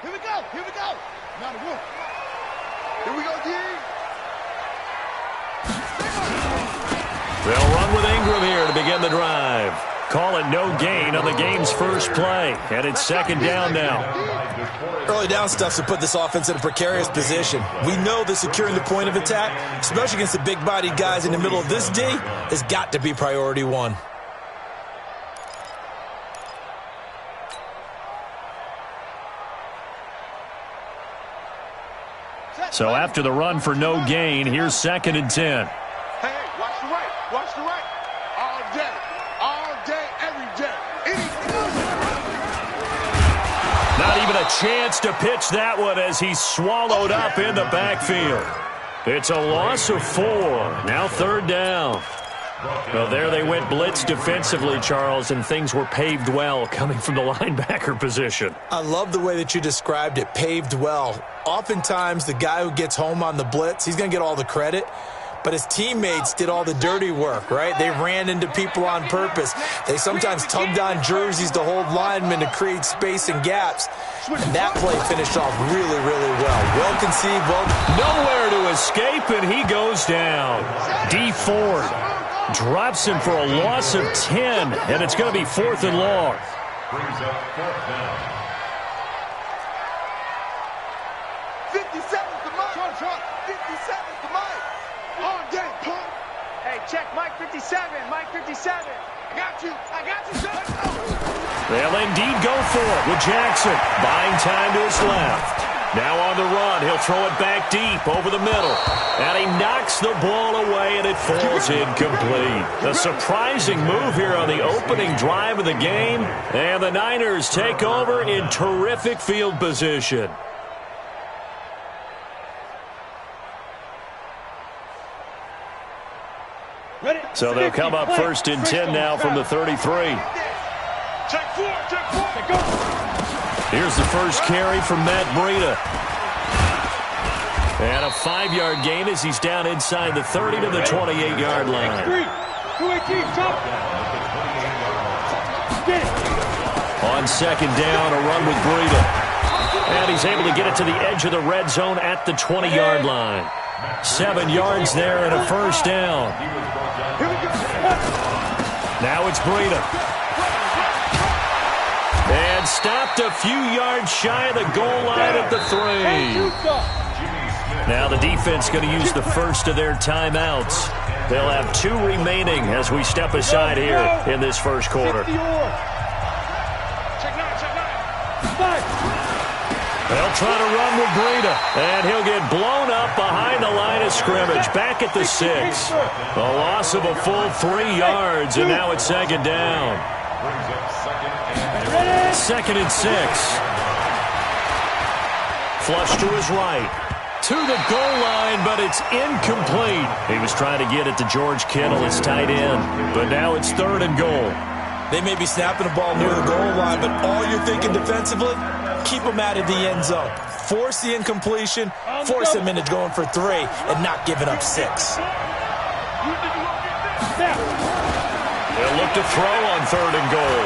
Here we go. Here we go. Now the wolf. Here we go, D. They'll run with Ingram here to begin the drive. Call it no gain on the game's first play. And it's second down now. Early down stuff to put this offense in a precarious position. We know that securing the point of attack, especially against the big-bodied guys in the middle of this D, has got to be priority one. So after the run for no gain, here's second and 10. Hey, watch the right. Watch the right. All day. All day, every day. Not even a chance to pitch that one as he's swallowed up in the backfield. It's a loss of 4. Now third down. Well, there they went blitz defensively, Charles, and things were paved well coming from the linebacker position. I love the way that you described it, paved well. Oftentimes, the guy who gets home on the blitz, he's going to get all the credit. But his teammates did all the dirty work, right? They ran into people on purpose. They sometimes tugged on jerseys to hold linemen to create space and gaps. And that play finished off really, really well. Well conceived, well... Nowhere to escape, and he goes down. D. Ford drops him for a loss of 10, and it's going to be 4th and long. Brings up 4th down. 57's the mic. 57's the mic. All day, punk. Hey, check Mike 57. Mike 57. I got you. I got you, son. They'll indeed go for it with Jackson. Buying time to his left. Now on the run, he'll throw it back deep over the middle. And he knocks the ball away, and it falls incomplete. A surprising move here on the opening drive of the game. And the Niners take over in terrific field position. So they'll come up 1st and 10 now from the 33. Check 4. Go. Here's the first carry from Matt Breida. And a 5-yard gain as he's down inside the 30 to the 28-yard line. 218, top. On second down, a run with Breida. And he's able to get it to the edge of the red zone at the 20-yard line. 7 yards there and a first down. Now it's Breida. And stopped a few yards shy of the goal line at the 3. Now the defense going to use the first of their timeouts. They'll have 2 remaining as we step aside here in this first quarter. They'll try to run with Breida, and he'll get blown up behind the line of scrimmage, back at the 6. A loss of a full 3 yards, and now it's second down. Second and 6. Flush to his right. To the goal line, but it's incomplete. He was trying to get it to George Kittle, his tight end, but now it's 3rd and goal. They may be snapping the ball near the goal line, but all you're thinking defensively, keep them out of the end zone. Force the incompletion, force them into going for 3, and not giving up 6. They'll look to throw on 3rd and goal.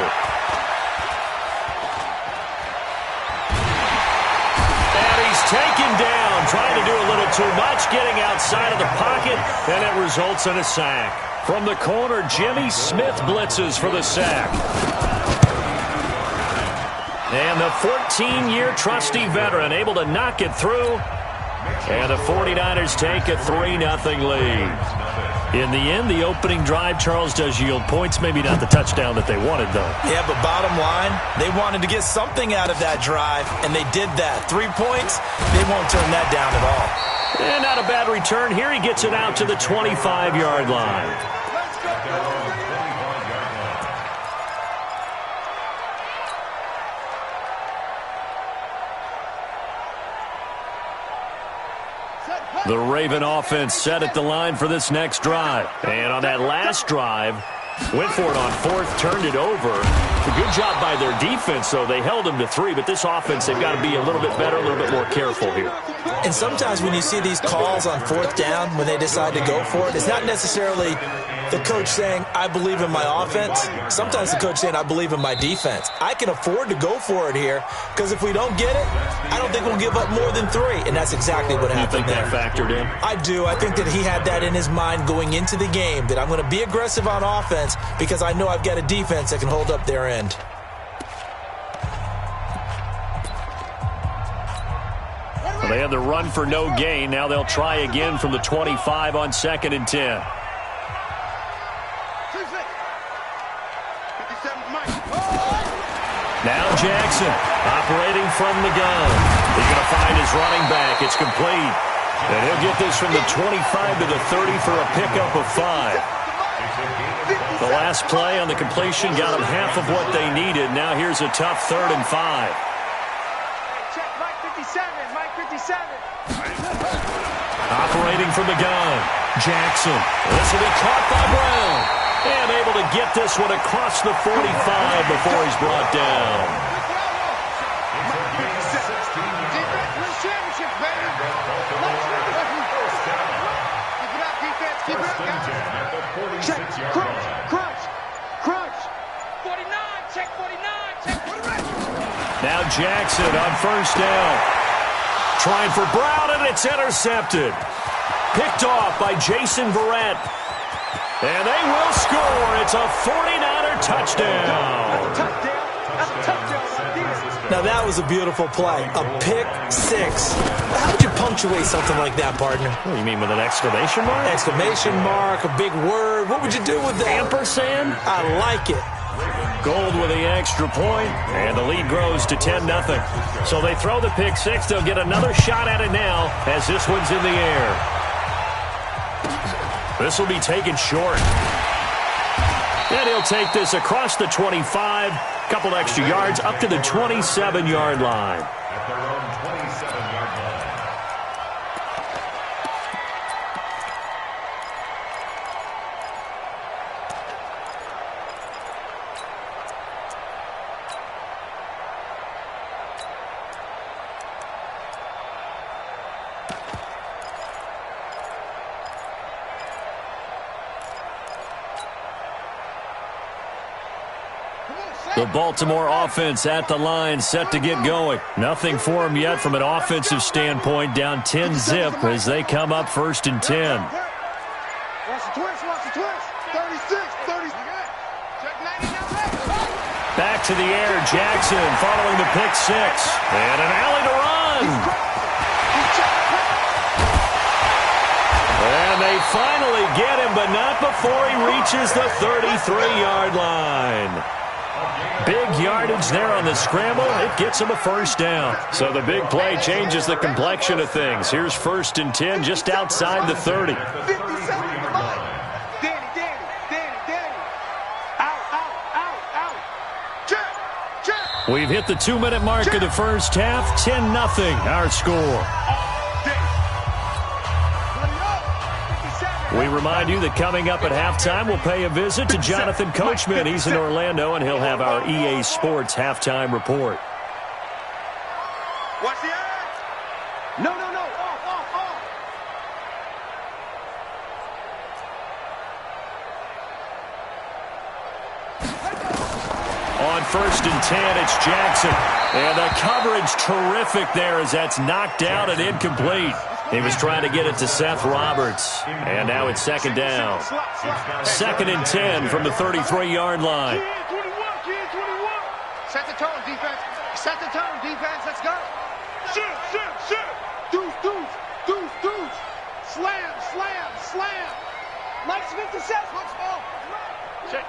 And he's taken down, trying to do a little too much, getting outside of the pocket, and it results in a sack. From the corner, Jimmy Smith blitzes for the sack. And the 14-year trusty veteran able to knock it through. And the 49ers take a 3-0 lead. In the end, the opening drive, Charles, does yield points. Maybe not the touchdown that they wanted, though. Yeah, but bottom line, they wanted to get something out of that drive, and they did that. 3 points, they won't turn that down at all. And not a bad return. Here he gets it out to the 25-yard line. The Raven offense set at the line for this next drive. And on that last drive, went for it on 4th, turned it over. A good job by their defense, though. They held them to 3, but this offense, they've got to be a little bit better, a little bit more careful here. And sometimes when you see these calls on 4th down, when they decide to go for it, it's not necessarily the coach saying, I believe in my offense. Sometimes the coach saying, I believe in my defense. I can afford to go for it here because if we don't get it, I don't think we'll give up more than 3. And that's exactly what happened there. You think that factored in? I do. I think that he had that in his mind going into the game, that I'm going to be aggressive on offense because I know I've got a defense that can hold up their end. Well, they had the run for no gain. Now they'll try again from the 25 on 2nd and 10. Now Jackson operating from the gun. He's going to find his running back. It's complete. And he'll get this from the 25 to the 30 for a pickup of 5. The last play on the completion got them half of what they needed. Now here's a tough 3rd and 5. Check Mike 57, Mike 57. Operating from the gun. Jackson. This will be caught by Brown. And able to get this one across the 45 before he's brought down. Check, crunch. 49, check 49, check 49. Now Jackson on 1st down. Trying for Brown, and it's intercepted. Picked off by Jason Verrett. And they will score. It's a 49er touchdown. Now that was a beautiful play. A pick 6. How would you punctuate something like that, partner? What do you mean, with an exclamation mark? Exclamation mark, a big word. What would you do with that? Ampersand? I like it. Gold with the extra point, and the lead grows to 10-0. So they throw the pick 6. They'll get another shot at it now as this one's in the air. This will be taken short. And he'll take this across the 25. Couple extra yards up to the 27-yard line. At their own 27-yard line. The Baltimore offense at the line, set to get going. Nothing for them yet from an offensive standpoint. Down 10-0 as they come up 1st and 10. Watch the twist, 36, 30. Check 99. Back to the air, Jackson following the pick 6. And an alley to run. And they finally get him, but not before he reaches the 33-yard line. Big yardage there on the scramble. It gets him a 1st down. So the big play changes the complexion of things. Here's 1st and 10 just outside the 30. Danny. Out. Check. We've hit the 2-minute mark of the first half. 10-0 our score. We remind you that coming up at halftime, we'll pay a visit to Jonathan Coachman. He's in Orlando, and he'll have our EA Sports halftime report. Watch the edge. No. Off. On 1st and 10, it's Jackson. And the coverage terrific there as that's knocked out and incomplete. He was trying to get it to Seth Roberts. And now it's 2nd down. 2nd and 10 from the 33-yard line. Set the tone, defense. Let's go. Shit. Deuce. Slam. Mike's 57. Check.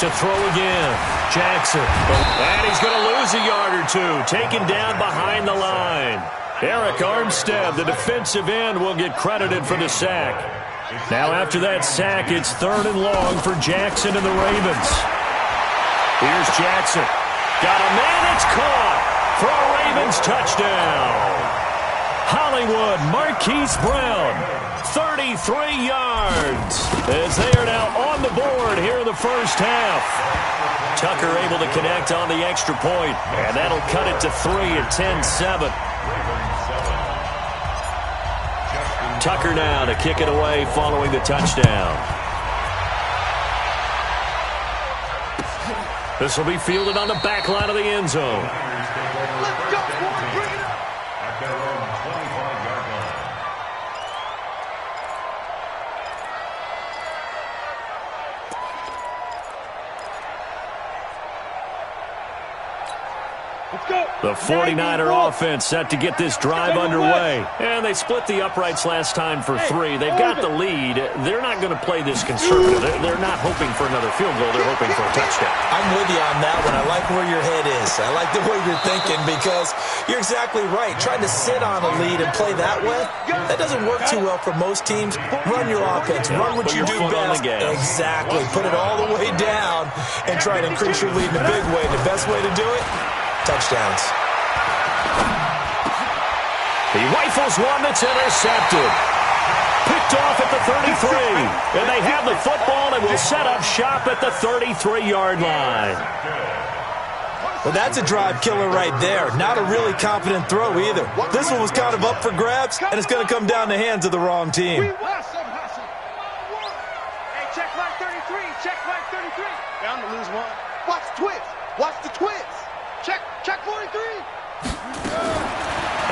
To throw again, Jackson. And he's going to lose a yard or 2, taken down behind the line. Eric Armstead, the defensive end, will get credited for the sack. Now after that sack, it's 3rd and long for Jackson and the Ravens. Here's Jackson. Got a man, it's caught for a Ravens touchdown. Hollywood Marquise Brown, 33 yards as they are now on the board here in the first half. Tucker able to connect on the extra point, and that'll cut it to 3 at 10-7. Tucker now to kick it away following the touchdown. This will be fielded on the back line of the end zone. Let's go, boy. Bring it up. At their own 25-yard line. Let's go. The 49er offense set to get this drive underway. And they split the uprights last time for 3. They've got the lead. They're not going to play this conservative. They're not hoping for another field goal. They're hoping for a touchdown. I'm with you on that one. I like where your head is. I like the way you're thinking because you're exactly right. Trying to sit on a lead and play that way, that doesn't work too well for most teams. Run your offense. Run what you do best. Exactly. Put it all the way down and try to increase your lead in a big way. The best way to do it? Touchdowns. He rifles one that's intercepted. Picked off at the 33. And they have the football and will set up shop at the 33-yard line. Well, that's a drive killer right there. Not a really confident throw either. This one was kind of up for grabs, and it's going to come down the hands of the wrong team. Hey, check flag 33. Check flag 33. Bound to lose one. Watch the twist. Watch the twist. Check 43.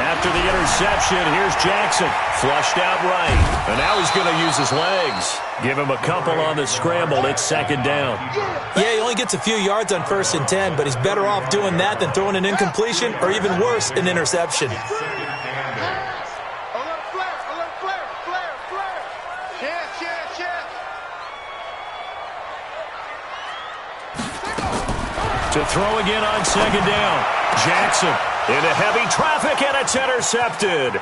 After the interception, here's Jackson. Flushed out right. And now he's going to use his legs. Give him a couple on the scramble. It's second down. Yeah, he only gets a few yards on 1st and 10, but he's better off doing that than throwing an incompletion or even worse, an interception. Alert flare. Chance. To throw again on second down. Jackson into heavy traffic, and it's intercepted.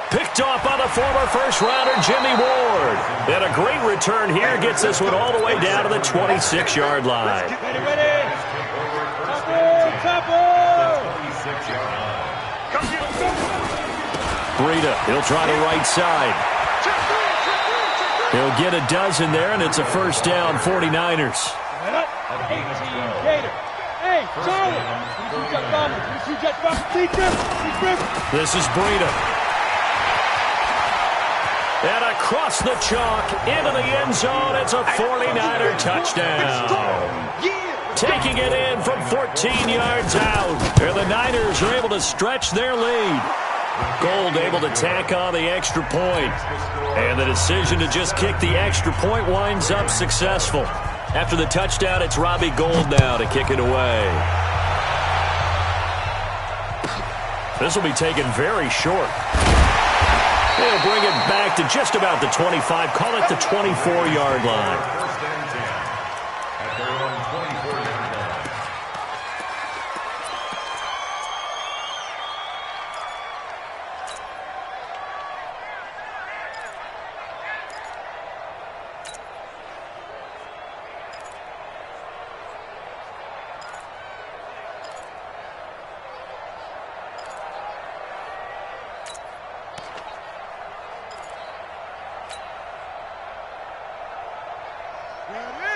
Picked off by the former first-rounder Jimmy Ward. And a great return here gets this one all the way down to the 26-yard line. Ready. Breida, he'll try the right side. He'll get a dozen there, and it's a first down, 49ers. This is Breida. And across the chalk, into the end zone, it's a 49er touchdown. Taking it in from 14 yards out. And the Niners are able to stretch their lead. Gold able to tack on the extra point. And the decision to just kick the extra point winds up successful. After the touchdown, it's Robbie Gould now to kick it away. This will be taken very short. They'll bring it back to just about the 25. Call it the 24-yard line. First and 10. At their own 24-yard line.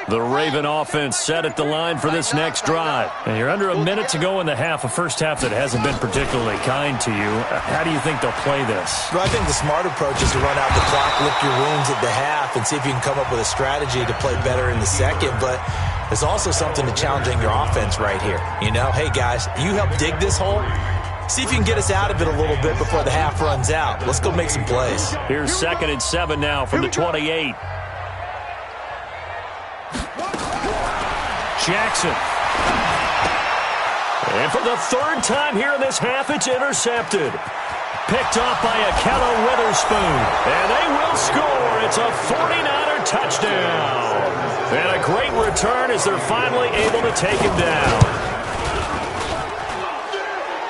The Raven offense set at the line for this next drive. And you're under a minute to go in the half, a first half that hasn't been particularly kind to you. How do you think they'll play this? Well, I think the smart approach is to run out the clock, lick your wounds at the half, and see if you can come up with a strategy to play better in the second. But there's also something to challenging your offense right here. You know, hey, guys, you help dig this hole. See if you can get us out of it a little bit before the half runs out. Let's go make some plays. Here's 2nd and 7 now from the 28. Jackson. And for the 3rd time here in this half, it's intercepted. Picked off by Akello Witherspoon. And they will score. It's a 49er touchdown. And a great return as they're finally able to take him down.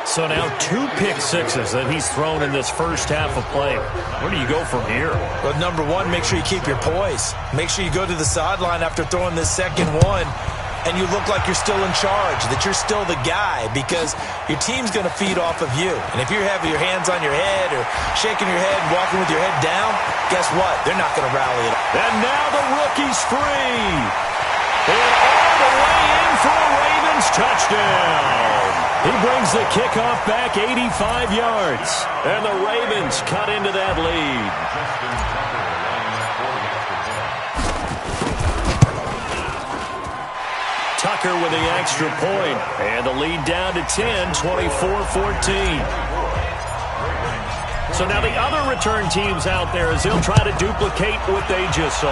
So now 2 pick sixes that he's thrown in this first half of play. Where do you go from here? Well, number one, make sure you keep your poise. Make sure you go to the sideline after throwing this second one and you look like you're still in charge, that you're still the guy, because your team's going to feed off of you. And if you're having your hands on your head or shaking your head and walking with your head down, guess what? They're not going to rally at all. And now the rookie's free. And all the way in for a Ravens touchdown. He brings the kickoff back 85 yards. And the Ravens cut into that lead. Tucker with the extra point, and the lead down to 10, 24-14. So now the other return teams out there as they'll try to duplicate what they just saw.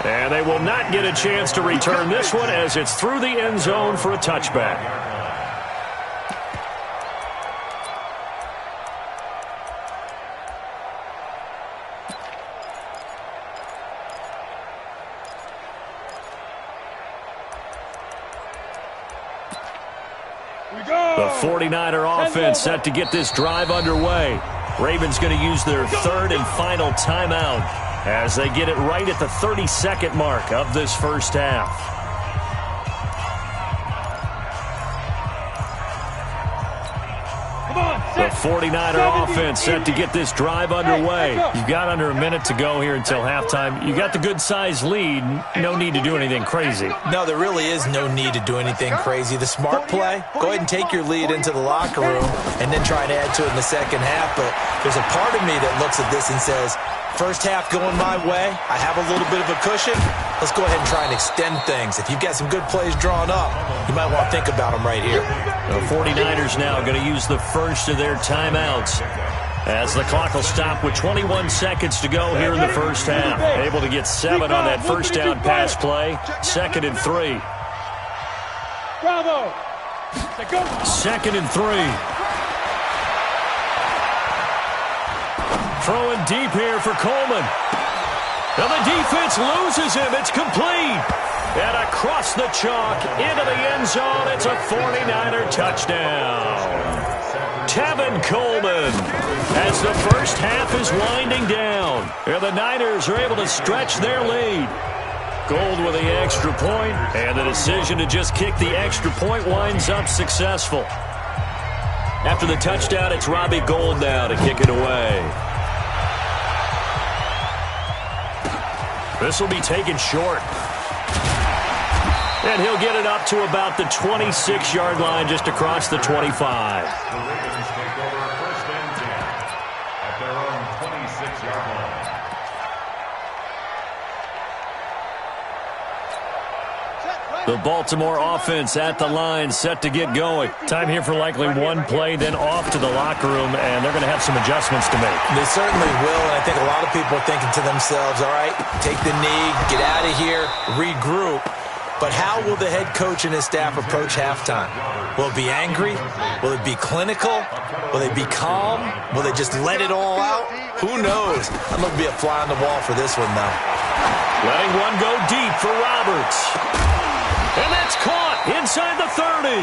And they will not get a chance to return this one as it's through the end zone for a touchback. The 49er offense set to get this drive underway. Ravens going to use their third and final timeout as they get it right at the 32nd mark of this first half. The 49er offense set to get this drive underway. You've got under a minute to go here until halftime. You got the good-sized lead. No need to do anything crazy. No, there really is no need to do anything crazy. The smart play, go ahead and take your lead into the locker room and then try and add to it in the second half. But there's a part of me that looks at this and says, first half going my way, I have a little bit of a cushion. Let's go ahead and try and extend things. If you've got some good plays drawn up, you might want to think about them right here. The 49ers now going to use the first of their timeouts as the clock will stop with 21 seconds to go here in the first half. Able to get 7 on that first down pass play. 2nd and 3. Bravo. 2nd and 3. Throwing deep here for Coleman. Now the defense loses him. It's complete. And across the chalk into the end zone. It's a 49er touchdown. Tevin Coleman as the first half is winding down. And the Niners are able to stretch their lead. Gold with the extra point, and the decision to just kick the extra point winds up successful. After the touchdown, it's Robbie Gould now to kick it away. This will be taken short. And he'll get it up to about the 26-yard line, just across the 25. The Ravens take over 1st and 10 at their own 26-yard line. The Baltimore offense at the line, set to get going. Time here for likely one play, then off to the locker room, and they're going to have some adjustments to make. They certainly will, and I think a lot of people are thinking to themselves, all right, take the knee, get out of here, regroup. But how will the head coach and his staff approach halftime? Will it be angry? Will it be clinical? Will they be calm? Will they just let it all out? Who knows? I'm going to be a fly on the wall for this one, though. Letting one go deep for Roberts. And that's caught inside the 30.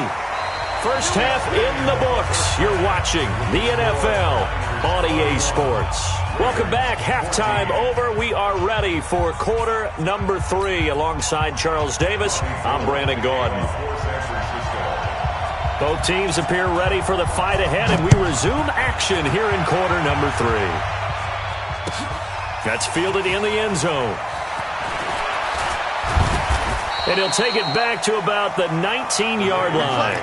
First half in the books. You're watching the NFL on EA Sports. Welcome back. Halftime over. We are ready for quarter number 3. Alongside Charles Davis, I'm Brandon Gordon. Both teams appear ready for the fight ahead, and we resume action here in quarter number 3. That's fielded in the end zone. And he'll take it back to about the 19-yard line.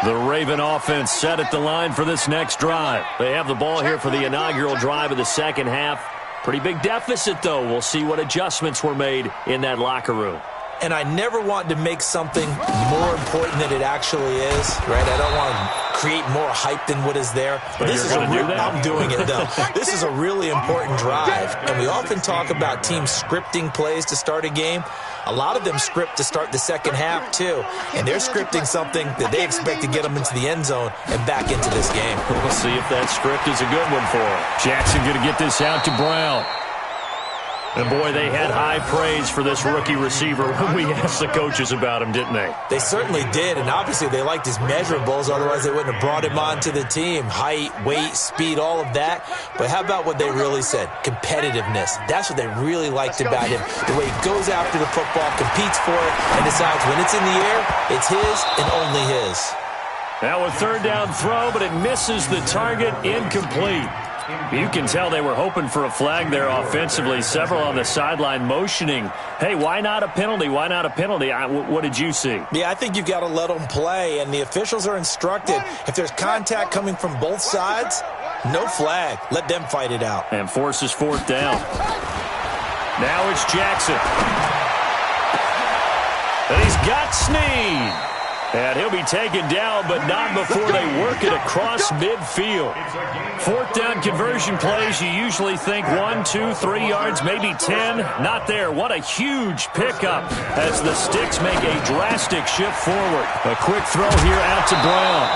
The Raven offense set at the line for this next drive. They have the ball here for the inaugural drive of the second half. Pretty big deficit, though. We'll see what adjustments were made in that locker room. And I never want to make something more important than it actually is, right? I don't want to create more hype than what is there. But this is I'm doing it, though. This is a really important drive, and we often talk about teams scripting plays to start a game. A lot of them script to start the second half, too. And they're scripting something that they expect to get them into the end zone and back into this game. We'll see if that script is a good one for him. Jackson going to get this out to Brown. And, boy, they had high praise for this rookie receiver when we asked the coaches about him, didn't they? They certainly did, and obviously they liked his measurables. Otherwise, they wouldn't have brought him onto the team. Height, weight, speed, all of that. But how about what they really said? Competitiveness. That's what they really liked about him. The way he goes after the football, competes for it, and decides when it's in the air, it's his and only his. Now a third down throw, but it misses the target, incomplete. You can tell they were hoping for a flag there offensively. Several on the sideline motioning, hey, why not a penalty? Why not a penalty? What did you see? Yeah, I think you've got to let them play, and the officials are instructed. If there's contact coming from both sides, no flag. Let them fight it out. And forces fourth down. Now it's Jackson. And he's got Snead. And he'll be taken down, but not before they work it across midfield. Fourth down conversion plays, you usually think 1, 2, 3 yards, maybe 10. Not there. What a huge pickup as the Sticks make a drastic shift forward. A quick throw here out to Brown.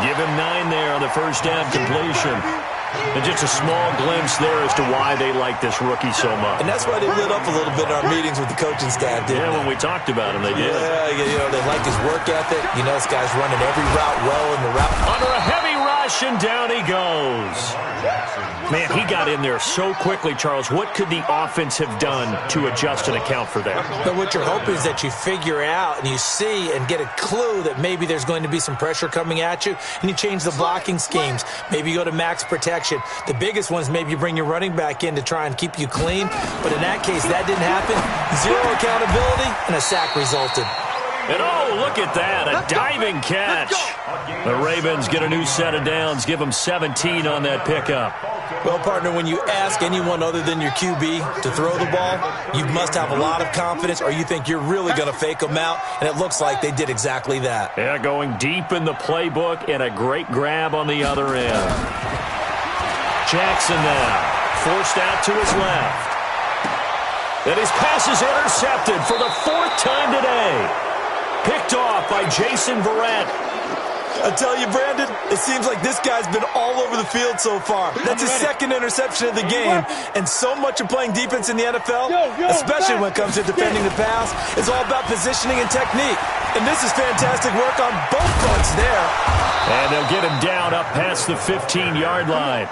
Give him 9 there on the first down completion. And just a small glimpse there as to why they like this rookie so much. And that's why they lit up a little bit in our meetings with the coaching staff, didn't they? When we talked about him, they did. Yeah, they like his work ethic. You know, this guy's running every route well in the route. Under a heavy rush, and down he goes. Man, he got in there so quickly, Charles. What could the offense have done to adjust and account for that? But what you're hoping is that you figure out and you see and get a clue that maybe there's going to be some pressure coming at you, and you change the blocking schemes. Maybe you go to max protection. The biggest one is maybe you bring your running back in to try and keep you clean. But in that case, that didn't happen. Zero accountability, and a sack resulted. And oh, look at that, a diving catch. The Ravens get a new set of downs, give them 17 on that pickup. Well, partner, when you ask anyone other than your QB to throw the ball, you must have a lot of confidence, or you think you're really going to fake them out, and it looks like they did exactly that. Yeah, going deep in the playbook, and a great grab on the other end. Jackson now, forced out to his left. And his pass is intercepted for the 4th time today. Picked off by Jason Verrett. I tell you, Brandon, it seems like this guy's been all over the field so far. That's his 2nd interception of the game. And so much of playing defense in the NFL, especially when it comes to defending the pass, is all about positioning and technique. And this is fantastic work on both fronts there. And they'll get him down up past the 15-yard line.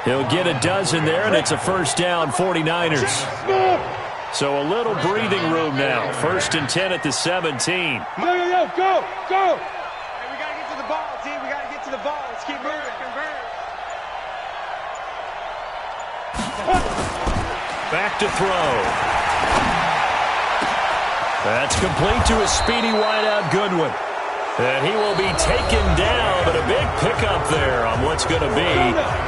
He'll get a dozen there, and it's a first down, 49ers. So a little breathing room now. 1st and 10 at the 17. Go! Hey, we got to get to the ball, team. We got to get to the ball. Let's keep moving. Back to throw. That's complete to a speedy wideout Goodwin. And he will be taken down, but a big pickup there on what's going to be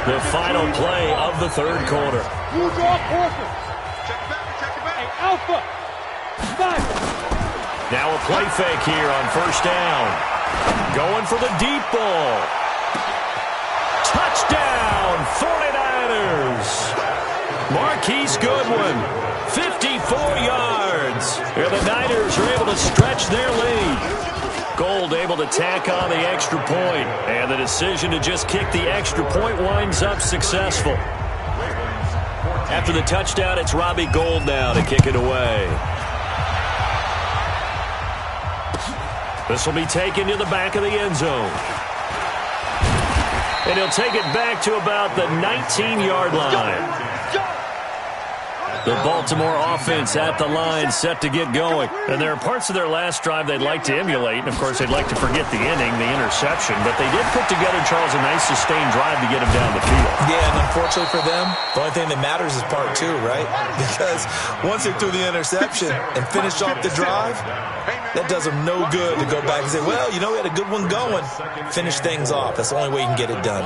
the final play of the 3rd quarter. Move off horses. Check it back. Hey, Alpha. Nice. Now a play fake here on 1st down. Going for the deep ball. Touchdown, 49ers. Marquise Goodwin, 54 yards. Here the Niners are able to stretch their lead. Gold able to tack on the extra point, and the decision to just kick the extra point winds up successful. After the touchdown, it's Robbie Gould now to kick it away. This will be taken to the back of the end zone. And he'll take it back to about the 19-yard line. The Baltimore offense at the line, set to get going. And there are parts of their last drive they'd like to emulate. And, of course, they'd like to forget the inning, the interception. But they did put together, Charles, a nice sustained drive to get him down the field. Yeah, and unfortunately for them, the only thing that matters is part 2, right? Because once they threw the interception and finished off the drive, that does them no good to go back and say, well, you know, we had a good one going. Finish things off. That's the only way you can get it done.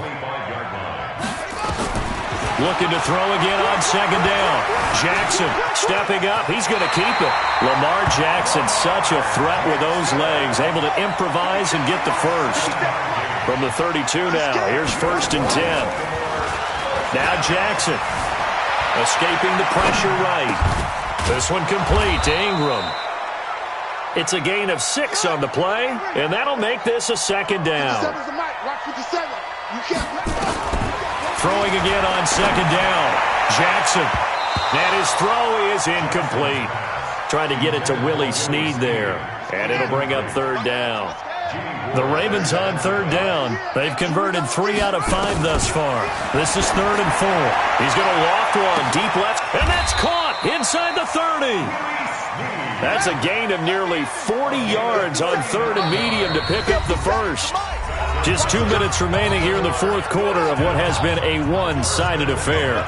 Looking to throw again on 2nd down. Jackson stepping up. He's going to keep it. Lamar Jackson, such a threat with those legs. Able to improvise and get the first. From the 32 now. Here's 1st and 10. Now Jackson. Escaping the pressure right. This one complete to Ingram. It's a gain of 6 on the play. And that'll make this a 2nd down. Throwing again on 2nd down. Jackson And his throw is incomplete. Trying to get it to Willie Snead there. And it'll bring up third down. The Ravens on third down. They've converted 3 out of 5 thus far. This is 3rd and 4. He's going to loft one deep left, and that's caught inside the 30. That's a gain of nearly 40 yards on 3rd and medium to pick up the first. Just 2 minutes remaining here in the 4th quarter of what has been a one-sided affair.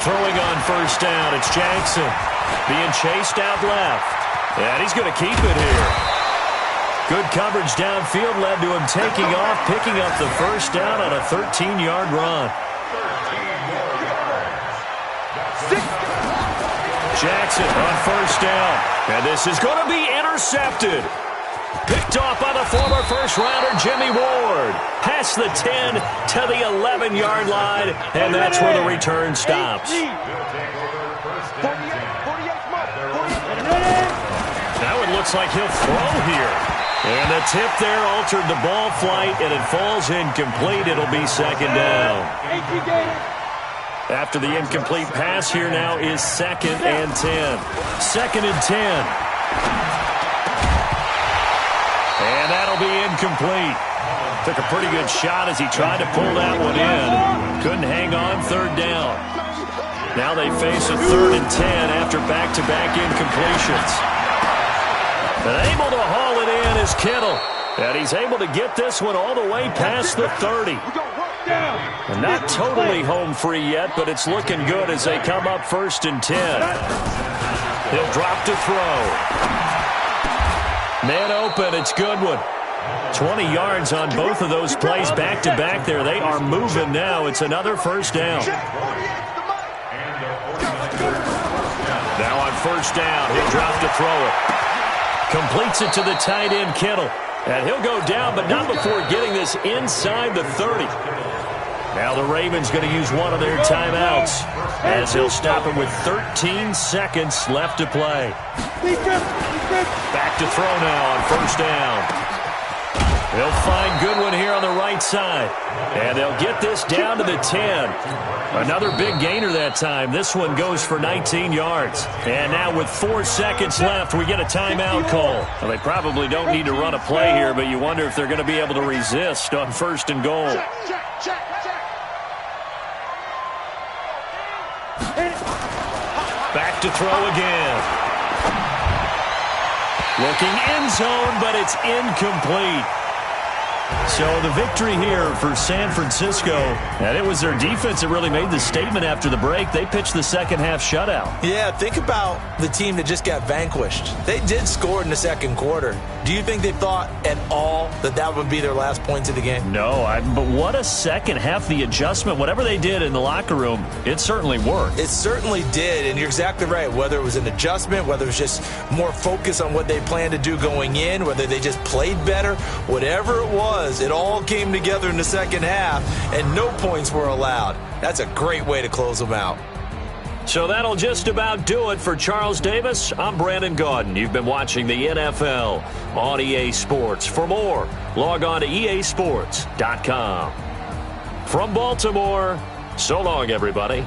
Throwing on first down, it's Jackson. Being chased out left. And he's going to keep it here. Good coverage downfield led to him taking off, picking up the first down on a 13-yard run. Jackson on first down. And this is going to be intercepted. Picked off by the former first-rounder Jimmy Ward. Past the 10 to the 11-yard line, and that's where the return stops. Now it looks like he'll throw here. And the tip there altered the ball flight, and it falls incomplete. It'll be second down. After the incomplete pass, here now is 2nd and 10. 2nd and 10. And that'll be incomplete. Took a pretty good shot as he tried to pull that one in. Couldn't hang on, 3rd down. Now they face a 3rd and 10 after back-to-back incompletions. But able to haul it in is Kittle. And he's able to get this one all the way past the 30. And not totally home free yet, but it's looking good as they come up 1st and 10. He'll drop to throw. Man open, it's Goodwin. 20 yards on both of those plays back-to-back there. They are moving now. It's another first down. Now on first down, he'll drop to throw it. Completes it to the tight end, Kittle. And he'll go down, but not before getting this inside the 30. Now the Ravens going to use one of their timeouts as he'll stop it with 13 seconds left to play. Back to throw now on first down. They'll find Goodwin here on the right side. And they'll get this down to the 10. Another big gainer that time. This one goes for 19 yards. And now with 4 seconds left, we get a timeout call. Well, they probably don't need to run a play here, but you wonder if they're going to be able to resist on 1st and goal. Back to throw again. Looking end zone, but it's incomplete. So the victory here for San Francisco, and it was their defense that really made the statement after the break. They pitched the second half shutout. Yeah, think about the team that just got vanquished. They did score in the 2nd quarter. Do you think they thought at all that that would be their last points of the game? No, but what a second half. The adjustment, whatever they did in the locker room, it certainly worked. It certainly did, and you're exactly right. Whether it was an adjustment, whether it was just more focus on what they planned to do going in, whether they just played better, whatever it was, it all came together in the second half, and no points were allowed. That's a great way to close them out. So that'll just about do it for Charles Davis. I'm Brandon Gaudin. You've been watching the NFL on EA Sports. For more, log on to easports.com. From Baltimore, so long, everybody.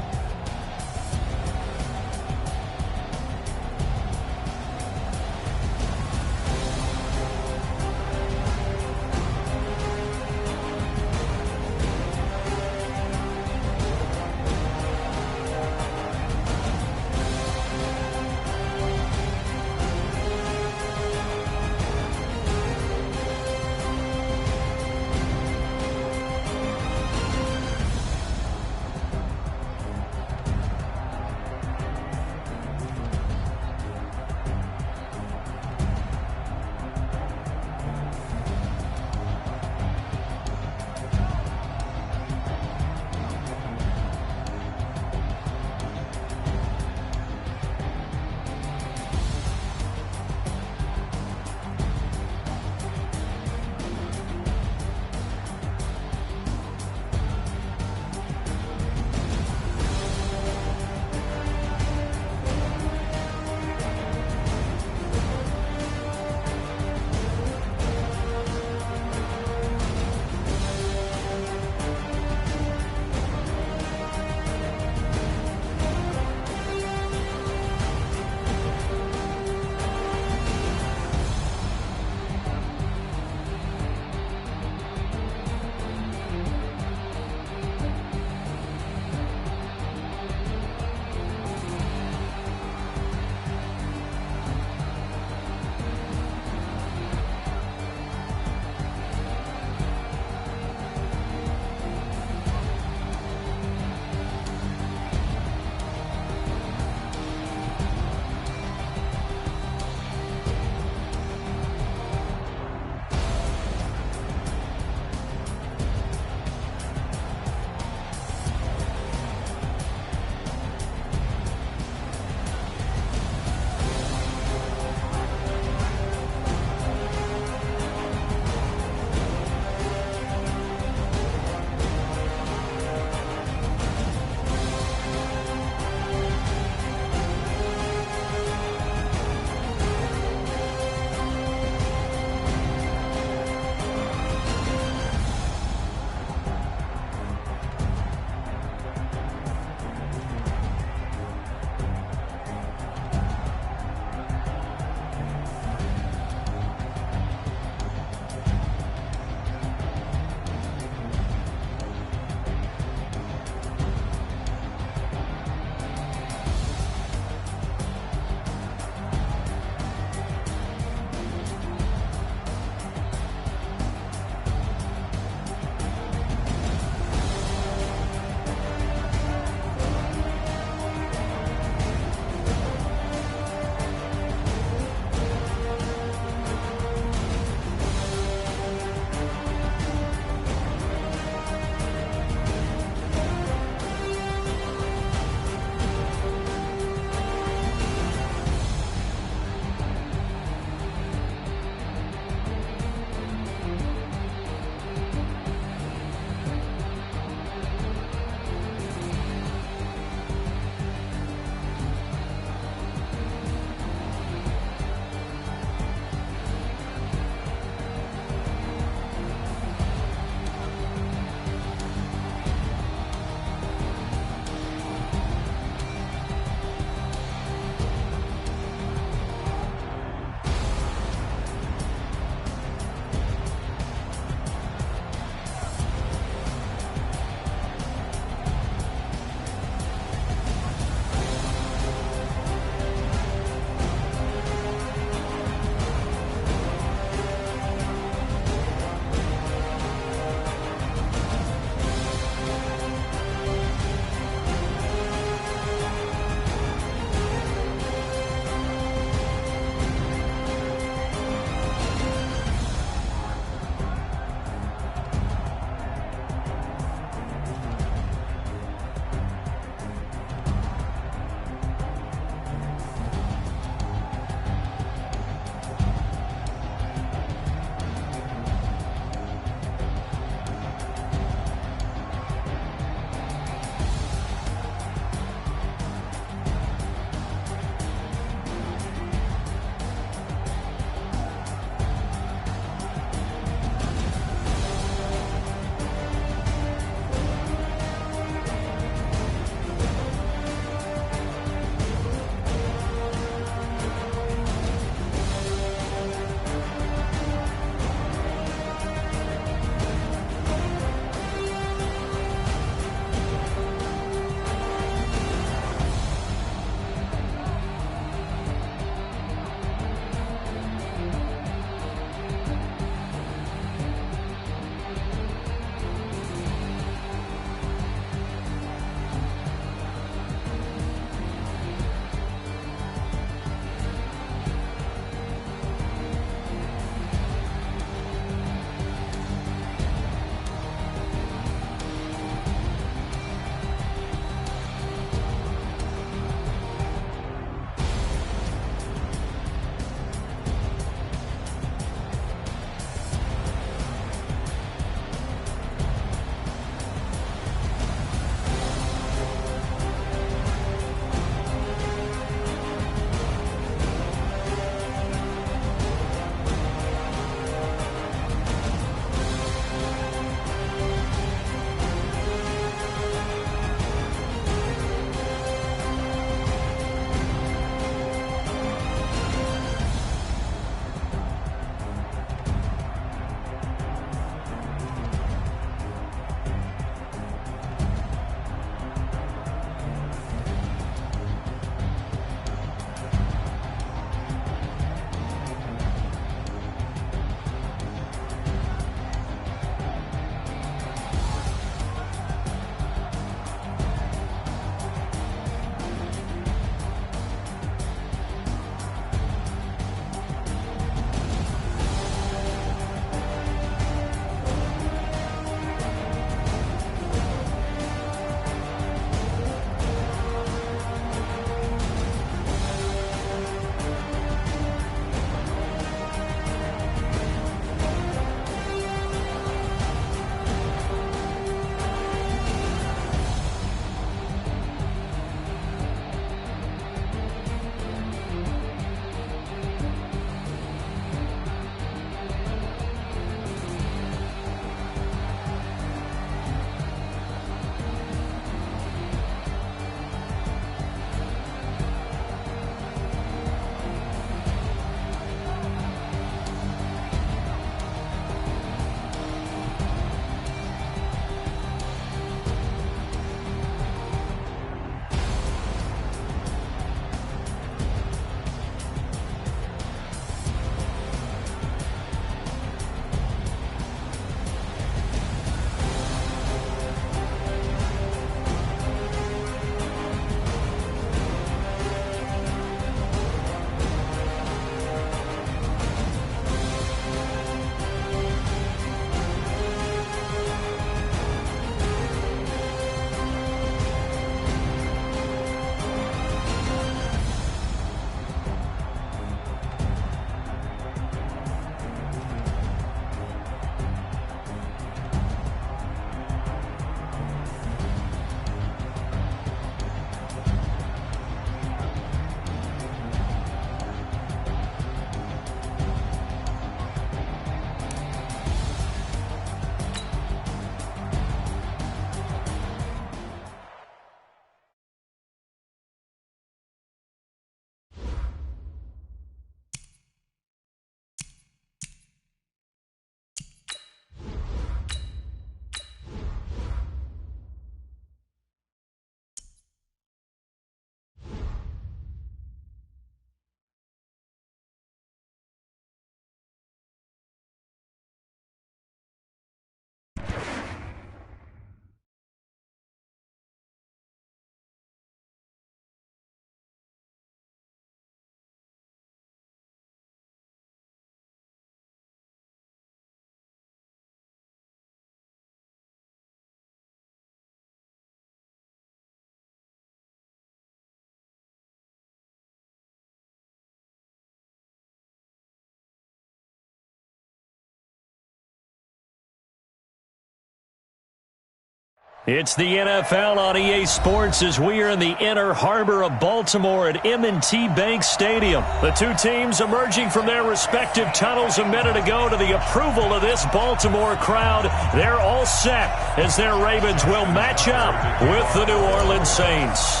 It's the NFL on EA Sports as we are in the inner harbor of Baltimore at M&T Bank Stadium. The two teams emerging from their respective tunnels a minute ago to the approval of this Baltimore crowd. They're all set as their Ravens will match up with the New Orleans Saints.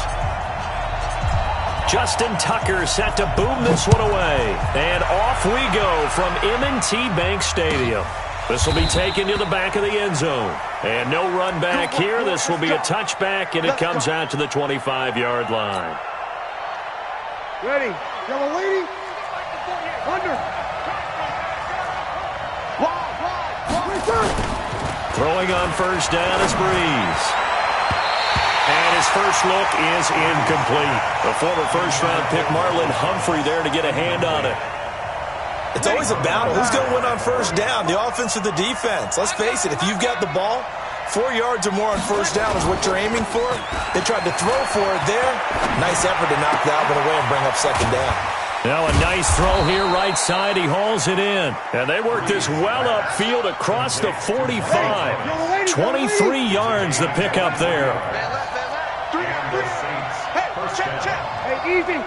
Justin Tucker set to boom this one away. And off we go from M&T Bank Stadium. This will be taken to the back of the end zone. And no run back here. This will be a touchback, and it comes out to the 25-yard line. Ready. Yellow lady. Under. Throwing on first down is Breeze. And his first look is incomplete. The former first-round pick Marlon Humphrey there to get a hand on it. It's always a battle. Who's going to win on first down, the offense or the defense? Let's face it, if you've got the ball, 4 yards or more on first down is what you're aiming for. They tried to throw for it there. Nice effort to knock that one away and bring up second down. Now a nice throw here right side. He hauls it in. And they work this well upfield across the 45. 23 yards the pickup there. Hey, easy.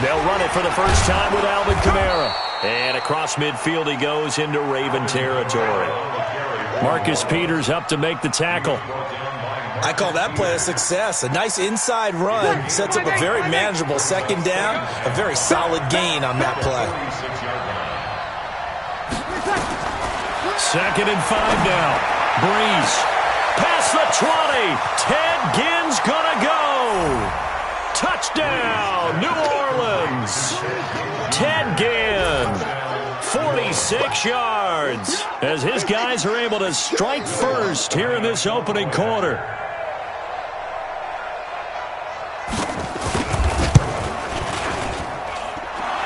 They'll run it for the first time with Alvin Kamara. And across midfield he goes into Raven territory. Marcus Peters up to make the tackle. I call that play a success. A nice inside run sets up a very manageable second down. A very solid gain on that play. 2nd and 5 now. Breeze. Past the 20. Ted Ginn's gonna go. Touchdown, New Orleans. Ted Ginn, 46 yards, as his guys are able to strike first here in this opening quarter.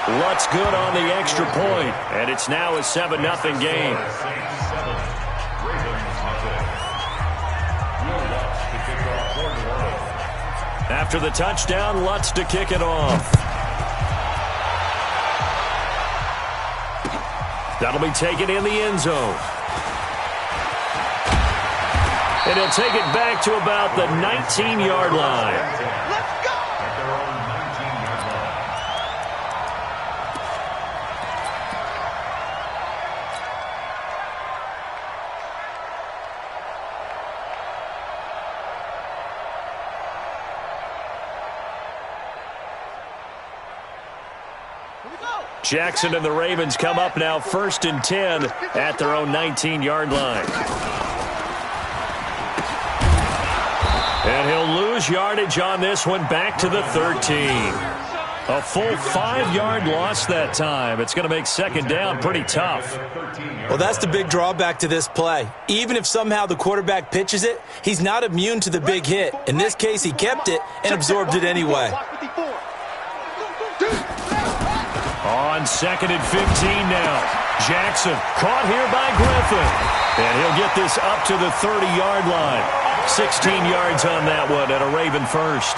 Lutz good on the extra point, and it's now a 7-0 game. After the touchdown, Lutz to kick it off. That'll be taken in the end zone. And he'll take it back to about the 19-yard line. Jackson and the Ravens come up now 1st and 10 at their own 19-yard line. And he'll lose yardage on this one back to the 13. A full 5-yard loss that time. It's going to make second down pretty tough. Well, that's the big drawback to this play. Even if somehow the quarterback pitches it, he's not immune to the big hit. In this case, he kept it and absorbed it anyway. On 2nd and 15 now. Jackson caught here by Griffin. And he'll get this up to the 30-yard line. 16 yards on that one and a Raven first.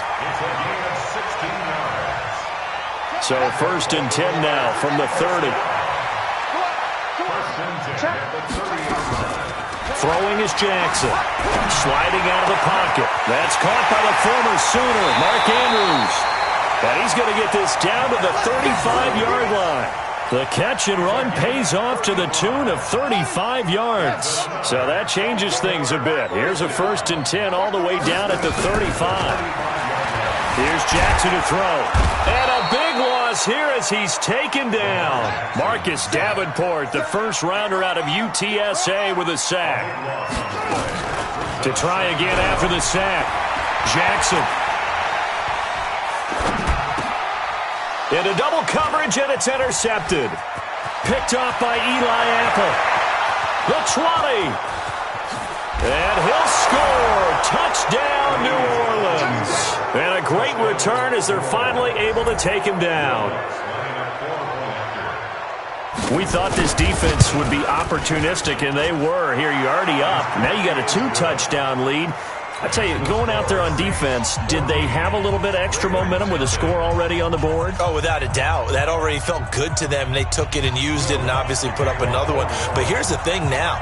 So 1st and 10 now from the 30. Throwing is Jackson. Sliding out of the pocket. That's caught by the former Sooner, Mark Andrews. And he's going to get this down to the 35-yard line. The catch and run pays off to the tune of 35 yards. So that changes things a bit. Here's a 1st and 10 all the way down at the 35. Here's Jackson to throw. And a big loss here as he's taken down. Marcus Davenport, the first rounder out of UTSA with a sack. To try again after the sack. Jackson. Into double coverage, and it's intercepted. Picked off by Eli Apple. The 20. And he'll score. Touchdown, New Orleans. And a great return as they're finally able to take him down. We thought this defense would be opportunistic, and they were. Here, you're already up. Now you got a 2-touchdown lead. I tell you, going out there on defense, did they have a little bit of extra momentum with a score already on the board? Oh, without a doubt. That already felt good to them. They took it and used it and obviously put up another one. But here's the thing now.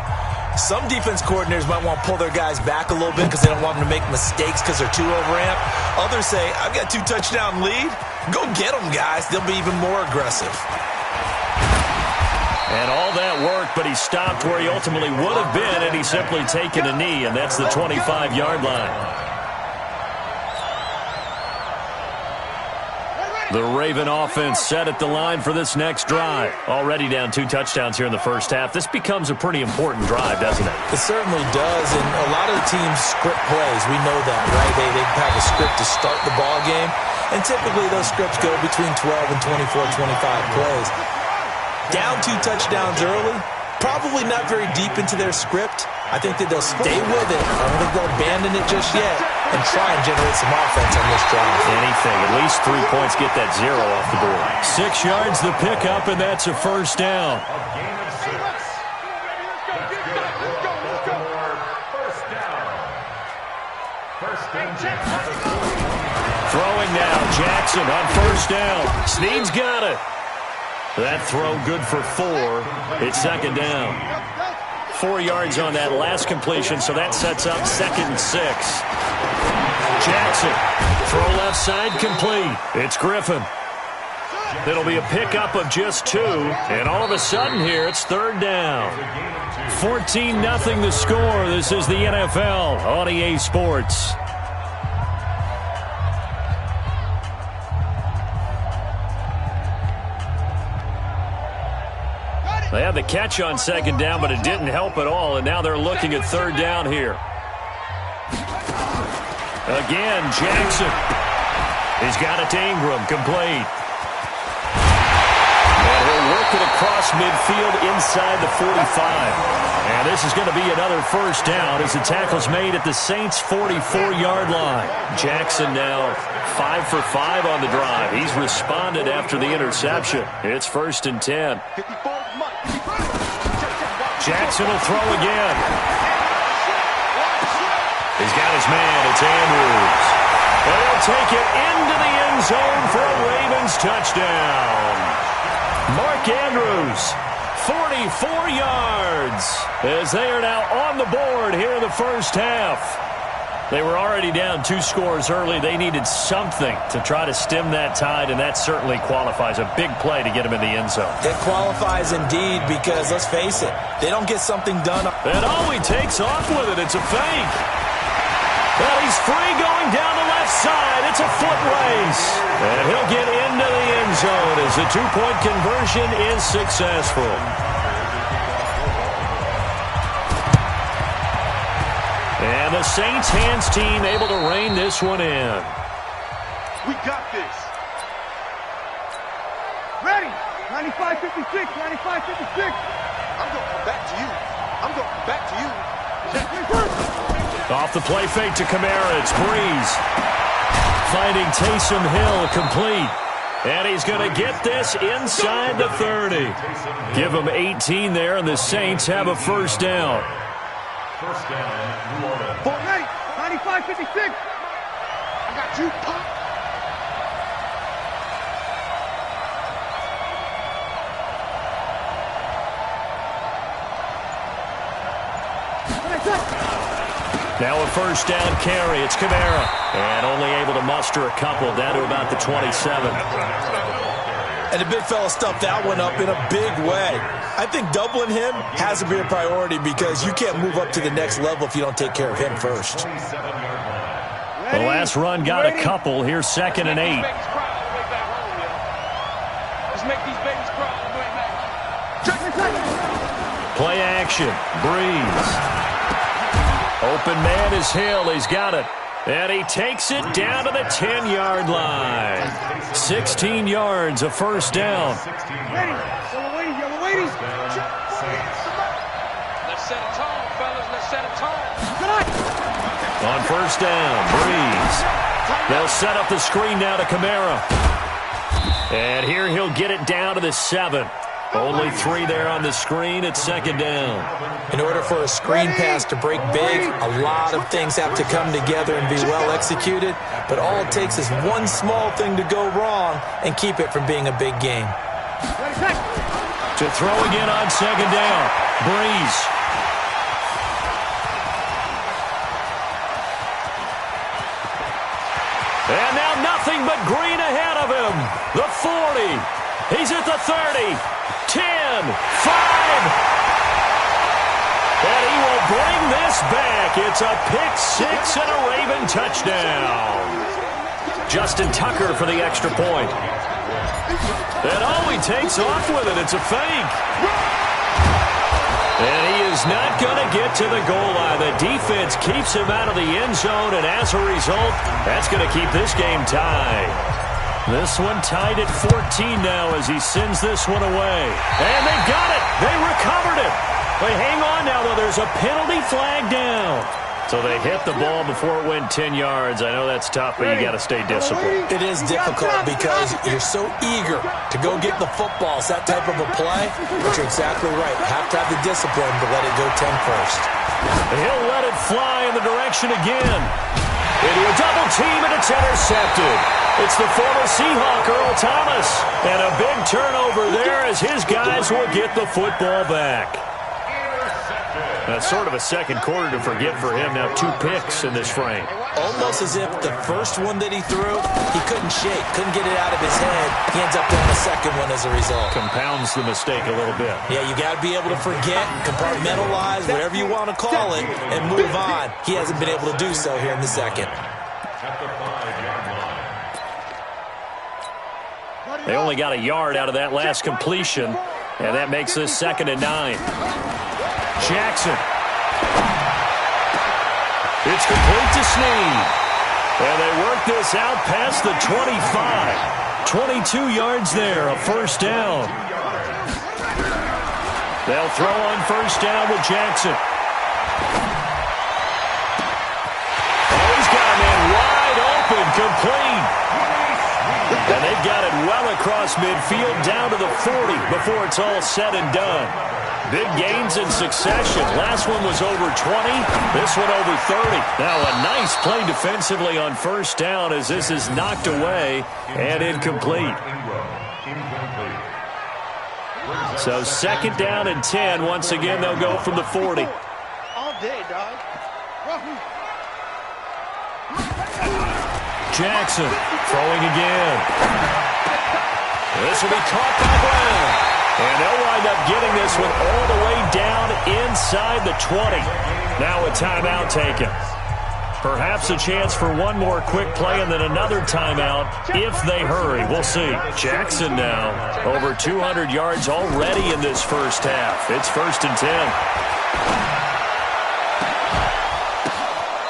Some defense coordinators might want to pull their guys back a little bit because they don't want them to make mistakes because they're too overamped. Others say, I've got 2-touchdown lead. Go get them, guys. They'll be even more aggressive. And all that work, but he stopped where he ultimately would have been, and he's simply taken a knee, and that's the 25-yard line. The Raven offense set at the line for this next drive. Already down 2 touchdowns here in the first half. This becomes a pretty important drive, doesn't it? It certainly does, and a lot of the teams script plays. We know that, right? They have a script to start the ball game, and typically those scripts go between 12 and 24, 25 plays. Down 2 touchdowns early, probably not very deep into their script. I think that they'll stay with it. I don't think they'll abandon it just yet and try and generate some offense on this drive. Anything. At least 3 points, get that 0 off the board. 6 yards the pickup, and that's a first down. Throwing now. Jackson on first down. Snead's got it. That throw good for 4. It's second down. 4 yards on that last completion, so that sets up 2nd and 6. Jackson, throw left side, complete. It's Griffin. It'll be a pickup of just 2, and all of a sudden here, it's 3rd down. 14-0 the score. This is the NFL on EA Sports. They had the catch on second down, but it didn't help at all, and now they're looking at 3rd down here. Again, Jackson. He's got it to Ingram, complete. And he'll work it across midfield inside the 45. And this is going to be another first down as the tackle's made at the Saints' 44-yard line. Jackson now 5 for 5 on the drive. He's responded after the interception. It's 1st and 10. Jackson will throw again. He's got his man. It's Andrews. And he'll take it into the end zone for a Ravens touchdown. Mark Andrews, 44 yards, as they are now on the board here in the first half. They were already down 2 scores early. They needed something to try to stem that tide, and that certainly qualifies. A big play to get him in the end zone. It qualifies indeed because, let's face it, they don't get something done. And oh, he takes off with it. It's a fake. Well, he's free going down the left side. It's a foot race. And he'll get into the end zone as the 2-point conversion is successful. And the Saints hands team able to rein this one in. We got this. Ready. 95-56, 95-56. I'm going to come back to you. I'm going to come back to you. Off the play fake to Kamara. It's Breeze. Finding Taysom Hill complete. And he's going to get this inside the 30. Give him 18 there, and the Saints have a first down. First down, New Orleans. 95-56. I got you, Pop. Now a first down carry. It's Kamara. And only able to muster a couple down to about the 27. And the big fella stuffed that one up in a big way. I think doubling him has to be a priority because you can't move up to the next level if you don't take care of him first. The last run got a couple. Here's 2nd and 8. Let's make these babies cry on the way back. Play action. Breeze. Open man is Hill. He's got it. And he takes it down to the 10-yard line. 16 yards, a first down. Yellow ladies. Let's set a tone, fellas. Let's set a tone. On first down, Breeze. They'll set up the screen now to Kamara. And here he'll get it down to the 7. Only 3 there on the screen. It's 2nd down. In order for a screen pass to break big, a lot of things have to come together and be well executed. But all it takes is one small thing to go wrong and keep it from being a big game. To throw again on 2nd down. Breeze. And now nothing but green ahead of him. The 40. He's at the 30. 10. 5. And he will bring this back. It's a pick-6 and a Raven touchdown. Justin Tucker for the extra point. And he takes off with it. It's a fake. And he is not going to get to the goal line. The defense keeps him out of the end zone, and as a result, that's going to keep this game tied. This one tied at 14 now as he sends this one away. And they got it. They recovered it. But hang on now, though. There's a penalty flag down. So they hit the ball before it went 10 yards. I know that's tough, but you got to stay disciplined. It is difficult because you're so eager to go get the football. It's that type of a play, but you're exactly right. Have to have the discipline to let it go 10 first. He'll let it fly in the direction again. Into a double team, and it's intercepted. It's the former Seahawk, Earl Thomas. And a big turnover there as his guys will get the football back. That's sort of a second quarter to forget for him. Now 2 picks in this frame. Almost as if the first one that he threw, he couldn't shake, couldn't get it out of his head. He ends up throwing a second one as a result. Compounds the mistake a little bit. Yeah, you got to be able to forget, compartmentalize, whatever you want to call it, and move on. He hasn't been able to do so here in the second. They only got a yard out of that last completion, and that makes this 2nd and 9. Jackson. It's complete to Snead. And they work this out past the 25. 22 yards there, a first down. They'll throw on first down with Jackson. Oh, he's got him in wide open, complete. And they've got it well across midfield down to the 40 before it's all said and done. Big gains in succession. Last one was over 20. This one over 30. Now a nice play defensively on first down as this is knocked away and incomplete. So 2nd down and 10. Once again, they'll go from the 40. All day, dog. Jackson throwing again. This will be caught by Brown. And they'll wind up getting this one all the way down inside the 20. Now a timeout taken. Perhaps a chance for one more quick play and then another timeout if they hurry. We'll see. Jackson now over 200 yards already in this first half. It's 1st and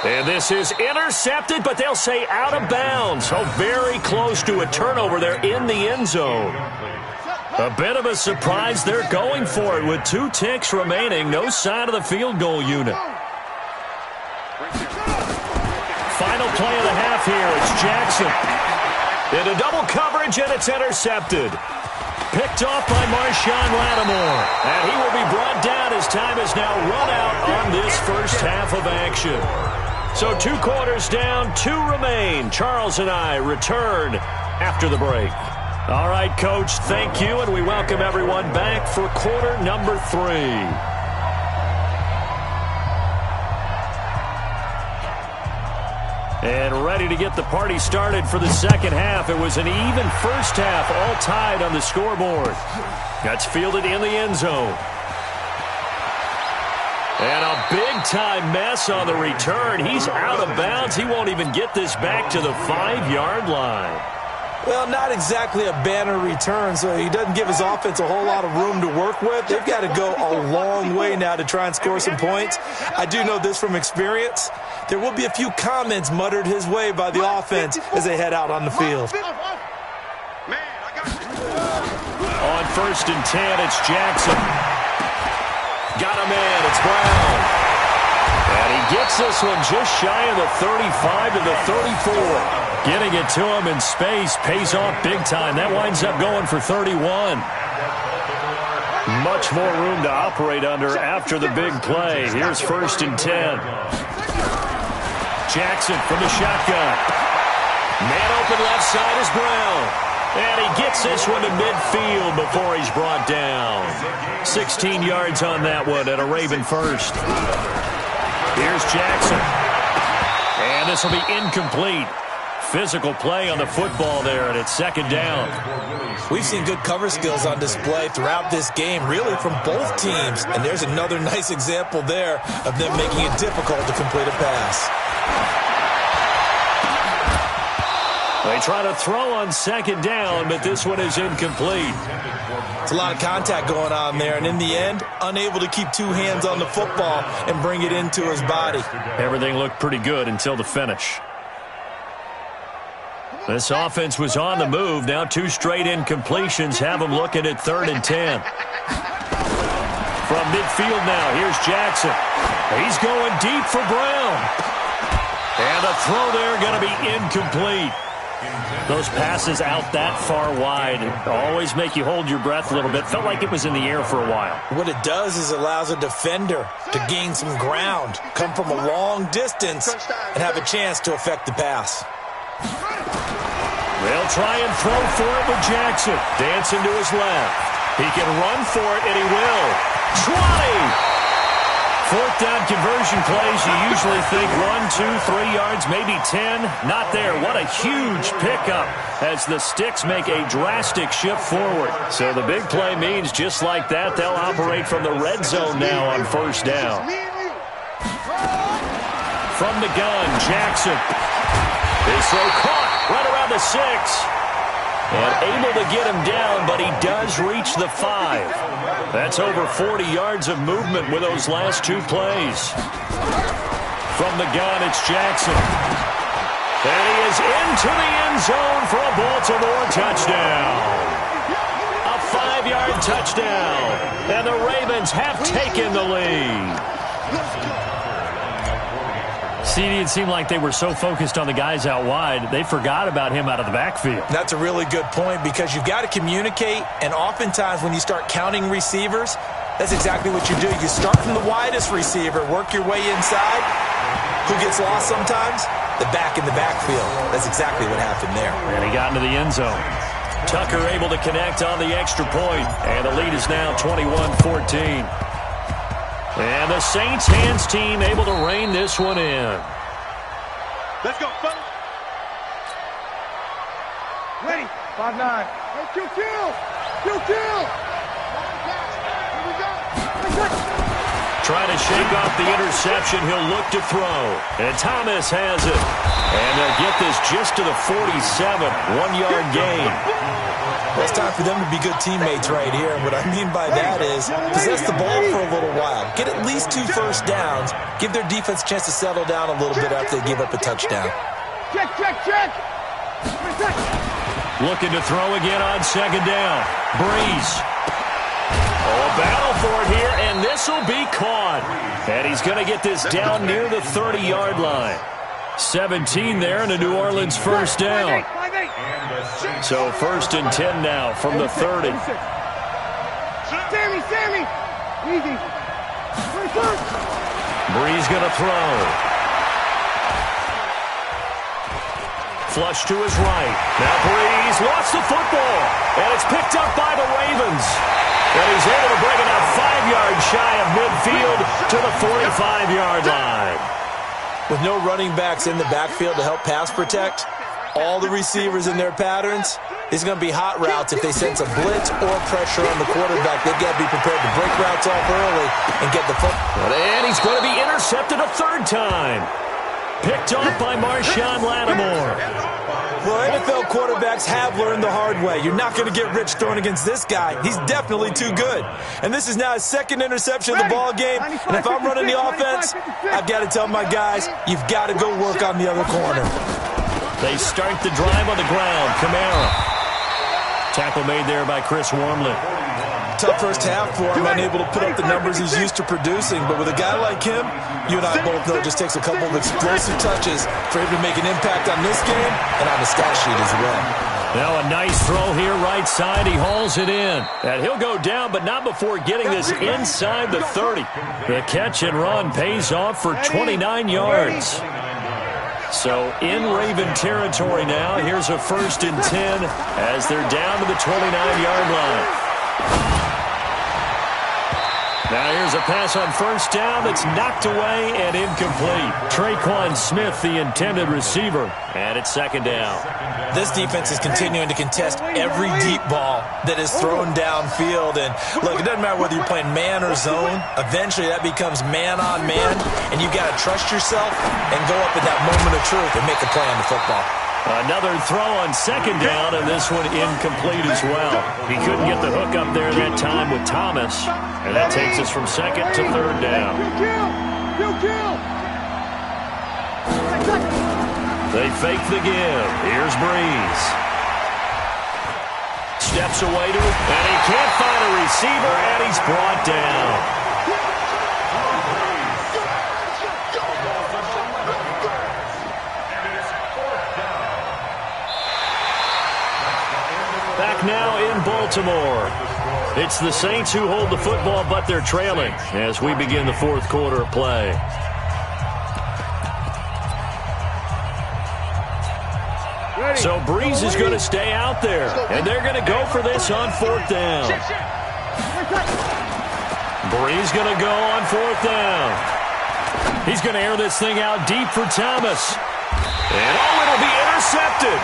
10. And this is intercepted, but they'll say out of bounds. So very close to a turnover there in the end zone. A bit of a surprise. They're going for it with 2 ticks remaining. No sign of the field goal unit. Final play of the half here. It's Jackson. Into double coverage, and it's intercepted. Picked off by Marshawn Lattimore. And he will be brought down as time is now run out on this first half of action. So 2 quarters down, 2 remain. Charles and I return after the break. All right, Coach, thank you, and we welcome everyone back for quarter number 3. And ready to get the party started for the second half. It was an even first half, all tied on the scoreboard. That's fielded in the end zone. And a big-time mess on the return. He's out of bounds. He won't even get this back to the 5-yard line. Well, not exactly a banner return, so he doesn't give his offense a whole lot of room to work with. They've got to go a long way now to try and score some points. I do know this from experience. There will be a few comments muttered his way by the offense as they head out on the field. On 1st and 10, it's Jackson. Got him in. It's Brown. And he gets this one just shy of the 35 to the 34. Getting it to him in space pays off big time. That winds up going for 31. Much more room to operate under after the big play. Here's 1st and 10. Jackson from the shotgun. Man open left side is Brown. And he gets this one to midfield before he's brought down. 16 yards on that one and a Raven first. Here's Jackson. And this will be incomplete. Physical play on the football there, and it's second down. We've seen good cover skills on display throughout this game, really from both teams. And there's another nice example there of them making it difficult to complete a pass. They try to throw on second down, but this one is incomplete. It's a lot of contact going on there, and in the end, unable to keep two hands on the football and bring it into his body. Everything looked pretty good until the finish. This offense was on the move. Now two straight incompletions have them looking at 3rd and 10. From midfield now, here's Jackson. He's going deep for Brown. And the throw there going to be incomplete. Those passes out that far wide always make you hold your breath a little bit. Felt like it was in the air for a while. What it does is allows a defender to gain some ground, come from a long distance, and have a chance to affect the pass. They'll try and throw for it with Jackson. Dancing to his left. He can run for it, and he will. 20! 4th down conversion plays, you usually think 1, 2, 3 yards, maybe 10. Not there. What a huge pickup as the Sticks make a drastic shift forward. So the big play means just like that, they'll operate from the red zone now on 1st down. From the gun, Jackson. His throw caught right around the 6. And able to get him down, but he does reach the 5. That's over 40 yards of movement with those last two plays. From the gun, it's Jackson. And he is into the end zone for a Baltimore touchdown. A 5-yard touchdown. And the Ravens have taken the lead. CD, it seemed like they were so focused on the guys out wide, they forgot about him out of the backfield. That's a really good point because you've got to communicate, and oftentimes when you start counting receivers, that's exactly what you do. You start from the widest receiver, work your way inside. Who gets lost sometimes? The back in the backfield. That's exactly what happened there. And he got into the end zone. Tucker able to connect on the extra point, and the lead is now 21-14. And the Saints hands team able to rein this one in. Let's go, fellas. Ready. 5-9. Hey, kill. Here we go. Trying to shake off the interception. He'll look to throw. And Thomas has it. And they'll get this just to the 47. 1-yard gain. Well, it's time for them to be good teammates right here. And what I mean by that is possess the ball for a little while. Get at least 2 first downs. Give their defense a chance to settle down a little bit after they give up a touchdown. Check. Looking to throw again on second down. Breeze. Oh, a battle for it here, and this will be caught. And he's going to get this down near the 30-yard line. 17 there and a New Orleans first down. So 1st and 10 now from the 30. Sammy. Easy. Breeze going to throw. Flush to his right. Now Breeze lost the football. And it's picked up by the Ravens. And he's able to bring it out 5 yards shy of midfield to the 45-yard line. With no running backs in the backfield to help pass protect, all the receivers in their patterns, it's going to be hot routes if they sense a blitz or pressure on the quarterback. They've got to be prepared to break routes off early and get the football. And he's going to be intercepted a 3rd time. Picked off by Marshawn Lattimore. Well, NFL quarterbacks have learned the hard way. You're not going to get rich throwing against this guy. He's definitely too good. And this is now his 2nd interception of the ball game. And if I'm running the offense, I've got to tell my guys, you've got to go work on the other corner. They start the drive on the ground. Kamara. Tackle made there by Chris Wormley. Tough first half for him, unable to put up the numbers he's used to producing. But with a guy like him, you and I both know it just takes a couple of explosive touches for him to make an impact on this game and on the stat sheet as well. Now a nice throw here right side. He hauls it in. And he'll go down, but not before getting this inside the 30. The catch and run pays off for 29 yards. So in Raven territory now. Here's a 1st and 10 as they're down to the 29-yard line. Now here's a pass on first down that's knocked away and incomplete. Traquan Smith, the intended receiver, and it's second down. This defense is continuing to contest every deep ball that is thrown downfield. And look, it doesn't matter whether you're playing man or zone. Eventually that becomes man on man, and you've got to trust yourself and go up in that moment of truth and make a play on the football. Another throw on second down, and this one incomplete as well. He couldn't get the hook up there that time with Thomas, and that takes us from second to third down. They fake the give. Here's Breeze. Steps away to it, and he can't find a receiver, and he's brought down. Back now in Baltimore. It's the Saints who hold the football, but they're trailing as we begin the fourth quarter of play. So Breeze is going to stay out there, and they're going to go for this on fourth down. Breeze going to go on fourth down. He's going to air this thing out deep for Thomas. And it'll be intercepted.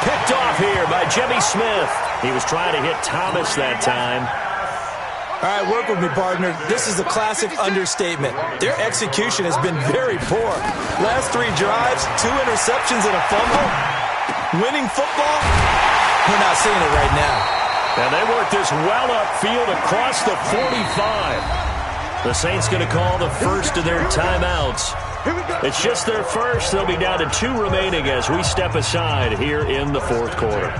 Picked off here by Jimmy Smith. He was trying to hit Thomas that time. All right, work with me, partner. This is a classic understatement. Their execution has been very poor. Last 3 drives, 2 interceptions and a fumble. Winning football? We're not seeing it right now. And they work this well upfield across the 45. The Saints going to call the first of their timeouts. It's just their first. They'll be down to 2 remaining as we step aside here in the fourth quarter.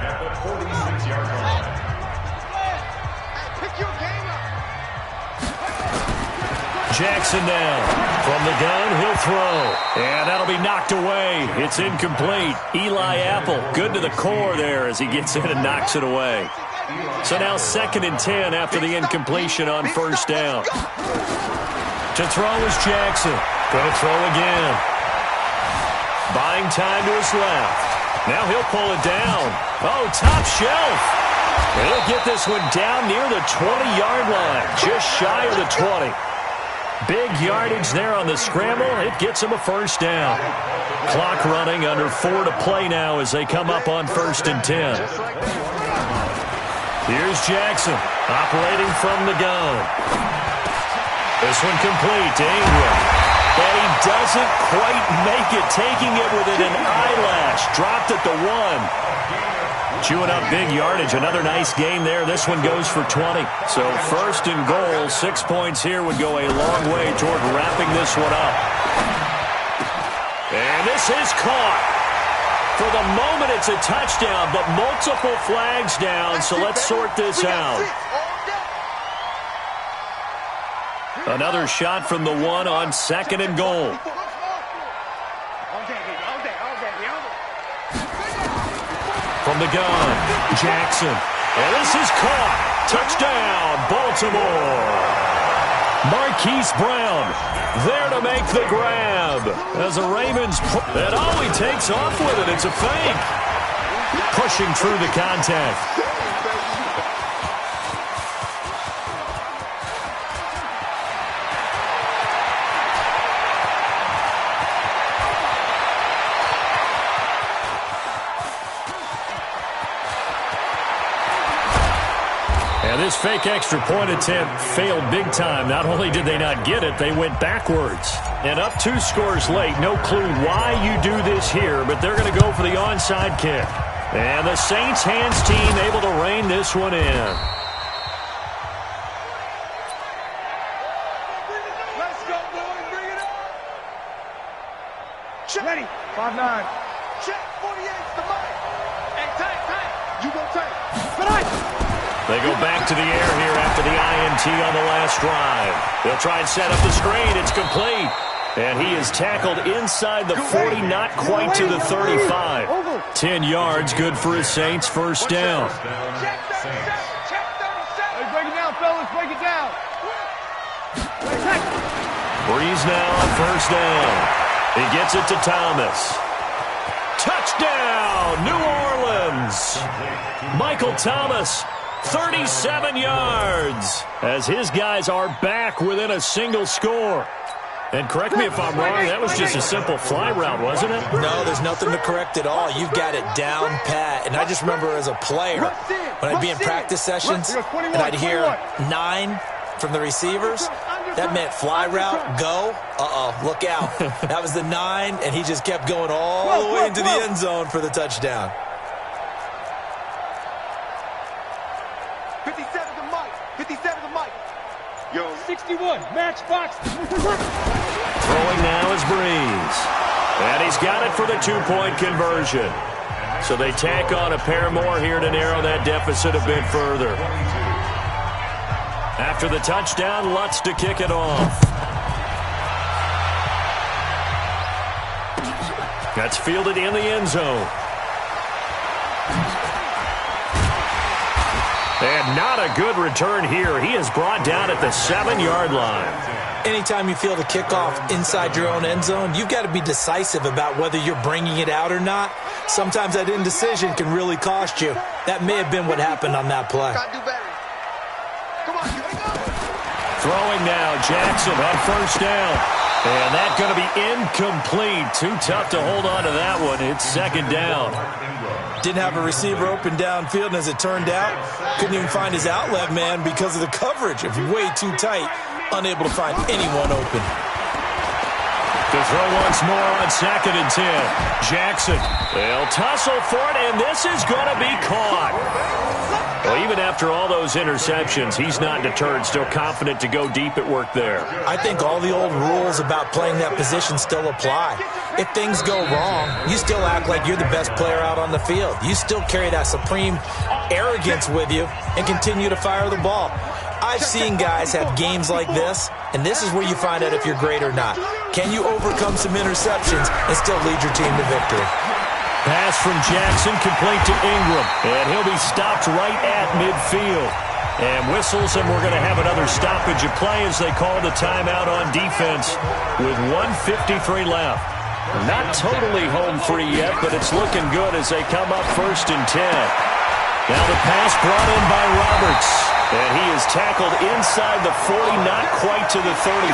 Jackson down. From the gun, he'll throw. And that'll be knocked away. It's incomplete. Eli Apple, good to the core there as he gets in and knocks it away. So now 2nd and 10 after the incompletion on first down. To throw is Jackson. Going to throw again. Buying time to his left. Now he'll pull it down. Oh, top shelf. And he'll get this one down near the 20-yard line. Just shy of the 20. Big yardage there on the scramble. It gets him a first down. Clock running under 4 to play now as they come up on 1st and 10. Here's Jackson operating from the gun. This one complete to Ingram. And he doesn't quite make it, taking it within an eyelash. Dropped at the 1. Chewing up big yardage. Another nice gain there. This one goes for 20. So 1st and goal. 6 points here would go a long way toward wrapping this one up. And this is caught. For the moment, it's a touchdown, but multiple flags down. So let's sort this out. Another shot from the 1 on 2nd and goal. From the gun, Jackson. And this is caught. Touchdown, Baltimore. Marquise Brown there to make the grab. As the Ravens, and he takes off with it. It's a fake. Pushing through the contact. This fake extra point attempt failed big time. Not only did they not get it, they went backwards. And up 2 scores late. No clue why you do this here, but they're going to go for the onside kick. And the Saints hands team able to rein this one in. Let's go, boys. Bring it up. Check. Ready. 5-9. Check. 48's the mic. Hey, tight. You go tight. But They go back to the air here after the INT on the last drive. They'll try and set up the screen. It's complete. And he is tackled inside the 40, not quite to the 35. 10 yards, good for his Saints. First down. check 37. Check 37. Hey, break it down, fellas. Break it down. Breeze now on first down. He gets it to Thomas. Touchdown, New Orleans. Michael Thomas 37 yards as his guys are back within a single score. And correct me if I'm wrong, that was just a simple fly route, wasn't it? No, there's nothing to correct at all. You've got it down pat. And I just remember as a player, when I'd be in practice sessions and I'd hear 9 from the receivers, that meant fly route, go, look out. That was the 9, and he just kept going all the way into the end zone for the touchdown. 57 to Mike. 57 to Mike. Yo, 61, matchbox. Throwing now is Breeze. And he's got it for the 2-point conversion. So they tack on a pair more here to narrow that deficit a bit further. After the touchdown, Lutz to kick it off. That's fielded in the end zone. And not a good return here. He is brought down at the 7-yard line. Anytime you field a kickoff inside your own end zone, you've got to be decisive about whether you're bringing it out or not. Sometimes that indecision can really cost you. That may have been what happened on that play. Gotta do better. Come on, here we go. Throwing now, Jackson on first down. And that's going to be incomplete. Too tough to hold on to that one. It's second down. Didn't have a receiver open downfield, and as it turned out, couldn't even find his outlet man because of the coverage. It was way too tight, unable to find anyone open. To throw once more on 2nd and 10. Jackson, they'll tussle for it, and this is going to be caught. Well, even after all those interceptions, he's not deterred, still confident to go deep at work there. I think all the old rules about playing that position still apply. If things go wrong, you still act like you're the best player out on the field. You still carry that supreme arrogance with you and continue to fire the ball. I've seen guys have games like this, and this is where you find out if you're great or not. Can you overcome some interceptions and still lead your team to victory? Pass from Jackson complete to Ingram, and he'll be stopped right at midfield. And whistles, and we're going to have another stoppage of play as they call the timeout on defense with 1:53 left. Not totally home free yet, but it's looking good as they come up 1st and 10. Now the pass brought in by Roberts, and he is tackled inside the 40, not quite to the 35.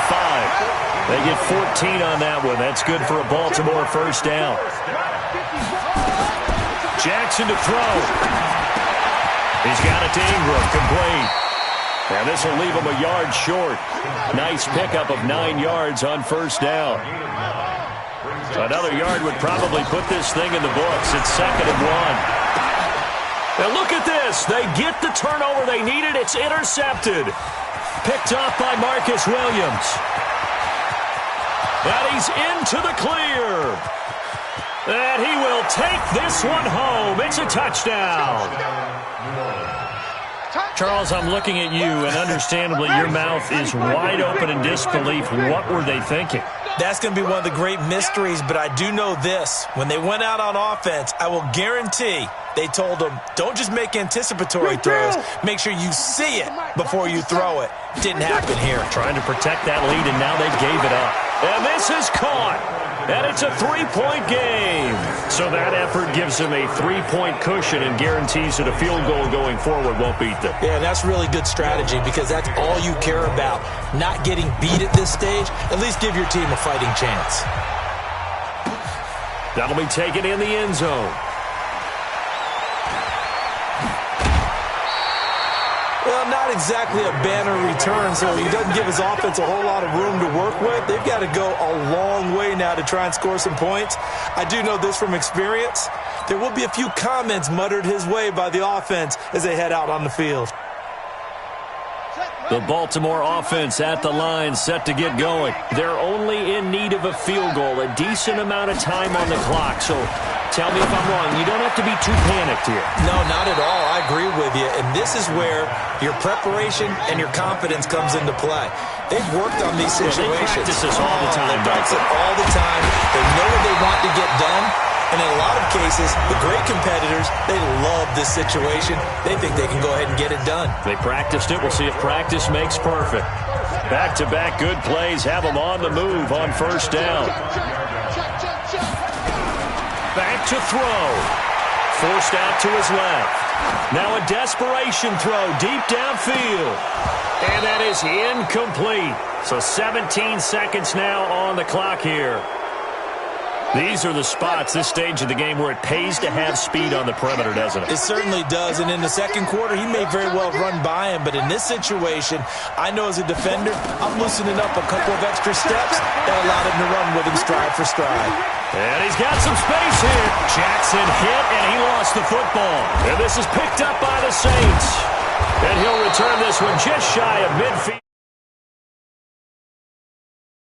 They get 14 on that one. That's good for a Baltimore first down. Jackson to throw. He's got it to Ingram, complete. And this will leave him a yard short. Nice pickup of 9 yards on first down. Another yard would probably put this thing in the books. It's 2nd and 1. And look at this. They get the turnover they needed. It's intercepted. Picked off by Marcus Williams. And he's into the clear. And he will take this one home. It's a touchdown. Charles, I'm looking at you, and understandably your mouth is wide open in disbelief. What were they thinking? That's going to be one of the great mysteries, but I do know this. When they went out on offense, I will guarantee they told them, don't just make anticipatory throws. Make sure you see it before you throw it. Didn't happen here. Trying to protect that lead, and now they gave it up. And this is caught. And it's a 3-point game. So that effort gives them a 3-point cushion and guarantees that a field goal going forward won't beat them. Yeah, that's really good strategy because that's all you care about. Not getting beat at this stage. At least give your team a fighting chance. That'll be taken in the end zone. Well, not exactly a banner return, so he doesn't give his offense a whole lot of room to work with. They've got to go a long way now to try and score some points. I do know this from experience. There will be a few comments muttered his way by the offense as they head out on the field. The Baltimore offense at the line, set to get going. They're only in need of a field goal, a decent amount of time on the clock. So tell me if I'm wrong. You don't have to be too panicked here. No, not at all. I agree with you. And this is where your preparation and your confidence comes into play. They've worked on these situations. They practice this all the time. They practice it all the time. They know what they want to get done. And in a lot of cases, the great competitors, they love this situation. They think they can go ahead and get it done. They practiced it. We'll see if practice makes perfect. Back-to-back good plays have them on the move on first down. Back to throw. Forced out to his left. Now a desperation throw deep downfield. And that is incomplete. So 17 seconds now on the clock here. These are the spots, this stage of the game, where it pays to have speed on the perimeter, doesn't it? It certainly does. And in the second quarter, he may very well run by him. But in this situation, I know as a defender, I'm loosening up a couple of extra steps that allowed him to run with him stride for stride. And he's got some space here. Jackson hit, and he lost the football. And this is picked up by the Saints. And he'll return this one just shy of midfield.